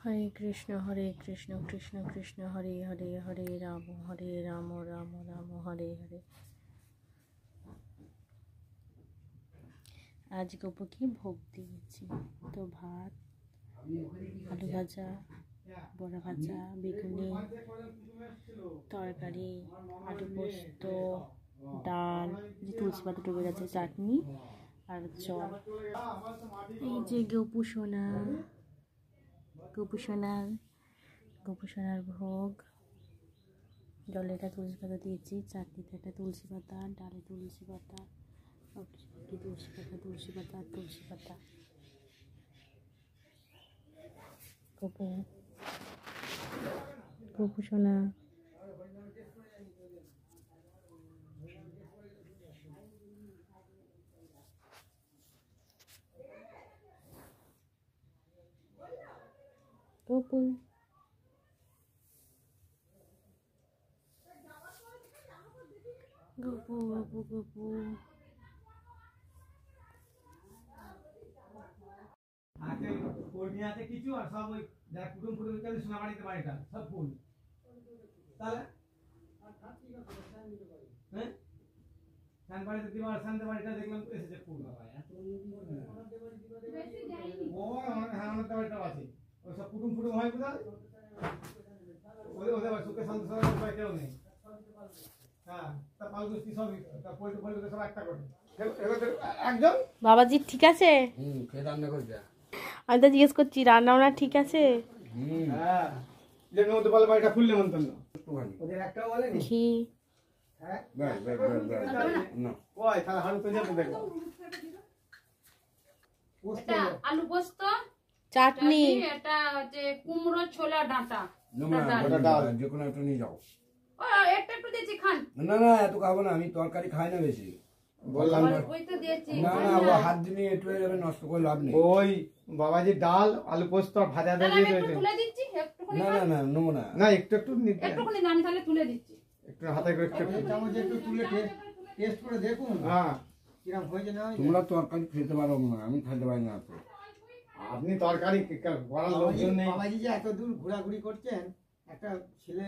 হরে কৃষ্ণ কৃষ্ণ কৃষ্ণ হরে হরে, হরে রাম রাম রাম হরে হরে। আজ গোপুকে ভোগ দিয়েছি, তো ভাত, আলু ভাজা, বড়া ভাজা, বেগুনি তরকারি, আলু পোস্ত, ডাল, যে তুলসী পাতা ডুবে গেছে, চাটনি আর জল। এই যে গোপুসোনার ভোগ। জলে একটা তুলসী পাতা দিয়েছি, চাটনিতে একটা তুলসী পাতা, ডালে তুলসী পাতা, তুলসী পাতা। গোপুসোনা গোপু গোপু গোপু গোপু পূর্ণিয়াতে কিছু আর সব ওই যা কুটুম চলে সোনাবাড়িতে বাড়িটা সব ফুল তাহলে হ্যাঁ সানবাড়িতে দিবার সানতে বাড়িটা দেখলাম এসেছে ফুল বাবা এত ও হ্যাঁ আমাদের বাড়িটা আছে ওই সব কুটুম হয় কোথায় ওদের সুখে শান্তি সবাই কেউ নেই। হ্যাঁ তা পালগুস্তি সবই তা পল্টু সব একটা করে একদম। বাবাজি ঠিক আছে? কে রান্না করবে? আমি তো জিজ্ঞেস করছি রান্না ঠিক আছে? হ্যাঁ যে নদী বলে বাড়িটা খুললে মন্তন্য ওদের একটাও বলেনি ঘি। হ্যাঁ না ওই তাহলে হাড়ু তো যেতে দেখো এটা আলু পোস্ত, চাটনি, এটা হচ্ছে কুমড়ো ছোলা ডাঁটা। ওটা ডাল যে কোনো একটা নিয়ে যাও। ও একটু দিয়েছি খান। না না এত খাবো না, আমি তরকারি খাই না বেশি। বললাম ওই তো দিয়েছি। না না ও হাত দিয়ে একটু যাবে, নষ্ট করে লাভ নেই। ওই বাবাজি ডাল আলু পোস্ত আর ভাজা দিয়ে তাহলে আমি দিয়েছে। একটু তুলে দিচ্ছি, একটুখানি না না না নেবো না। না একটু নিতে একটুখানি আমি তাহলে তুলে দিচ্ছি। একটু হাতে করে একটু চামচ একটু তুলে টেস্ট করে দেখুন হ্যাঁ কিরম হয়েছে না হয়েছে। তোমরা তরকারি খেতে পারো না, আমি খেতে পারি না। তো আপনি তরকারি করার লোকজন নেই। বাবাজি যে এত দূর ঘোরাঘুরি করছেন, একটা ছেলে